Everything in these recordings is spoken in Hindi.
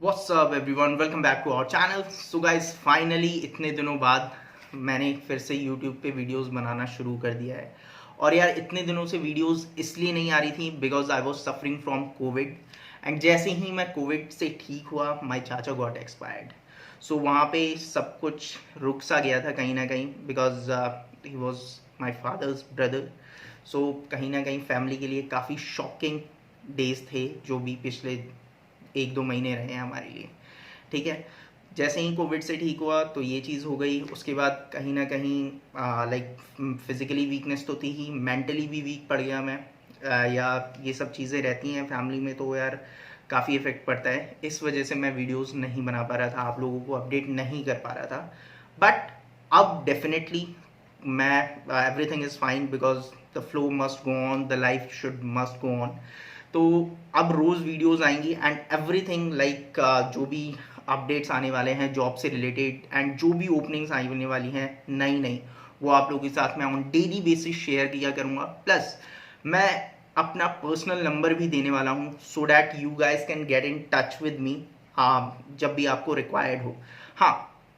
What's up everyone, welcome back to our channel. So guys, finally इतने दिनों बाद मैंने फिर से यूट्यूब पे वीडियोस बनाना शुरू कर दिया है। और यार, इतने दिनों से वीडियोस इसलिए नहीं आ रही थी because I was suffering from Covid. And जैसे ही मैं कोविड से ठीक हुआ, माय चाचा गॉट एक्सपायर्ड। सो वहाँ पे सब कुछ रुक सा गया था कहीं ना कहीं, because he was my father's brother. So कहीं ना कहीं फैमिली के लिए काफ़ी शॉकिंग डेज थे जो भी पिछले 1-2 महीने रहे हैं हमारे लिए। ठीक है, जैसे ही कोविड से ठीक हुआ तो ये चीज़ हो गई। उसके बाद कहीं ना कहीं लाइक फिजिकली वीकनेस तो थी ही, मेंटली भी वीक पड़ गया मैं। या ये सब चीज़ें रहती हैं फैमिली में तो यार काफ़ी इफेक्ट पड़ता है। इस वजह से मैं वीडियोस नहीं बना पा रहा था, आप लोगों को अपडेट नहीं कर पा रहा था। बट अब डेफिनेटली मैं everything is fine because the flow must go on, the life should must go on. तो अब रोज़ वीडियोस आएंगी एंड एवरीथिंग लाइक जो भी अपडेट्स आने वाले हैं जॉब से रिलेटेड एंड जो भी ओपनिंग्स आने वाली हैं नई नई, वो आप लोगों के साथ मैं ऑन डेली बेसिस शेयर किया करूँगा। प्लस मैं अपना पर्सनल नंबर भी देने वाला हूँ so that you guys can get in touch with me जब भी आपको रिक्वायर्ड हो। हाँ,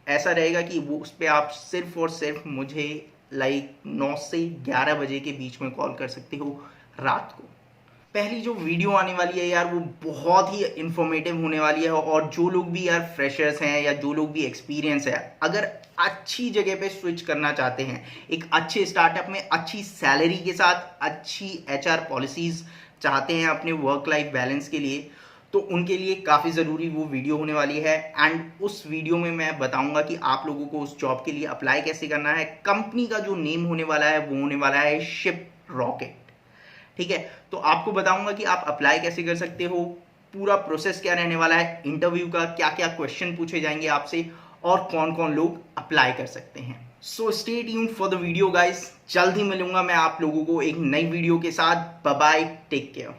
ऐसा रहेगा कि वो उस पर आप सिर्फ और सिर्फ मुझे लाइक 9 से 11 बजे के बीच में कॉल कर सकते हो रात को। पहली जो वीडियो आने वाली है यार, वो बहुत ही इंफॉर्मेटिव होने वाली है। और जो लोग भी यार फ्रेशर्स हैं या जो लोग भी एक्सपीरियंस है, अगर अच्छी जगह पे स्विच करना चाहते हैं, एक अच्छे स्टार्टअप में अच्छी सैलरी के साथ अच्छी एचआर पॉलिसीज चाहते हैं अपने वर्क लाइफ बैलेंस के लिए, तो उनके लिए काफ़ी ज़रूरी वो वीडियो होने वाली है। एंड उस वीडियो में मैं बताऊंगा कि आप लोगों को उस जॉब के लिए अप्लाई कैसे करना है। कंपनी का जो नेम होने वाला है वो होने वाला है शिप रॉकेट। ठीक है, तो आपको बताऊंगा कि आप अप्लाई कैसे कर सकते हो, पूरा प्रोसेस क्या रहने वाला है, इंटरव्यू का क्या क्या क्वेश्चन पूछे जाएंगे आपसे और कौन कौन लोग अप्लाई कर सकते हैं। So stay tuned for the video guys. जल्द ही मिलूंगा मैं आप लोगों को एक नई वीडियो के साथ। Bye bye, take care.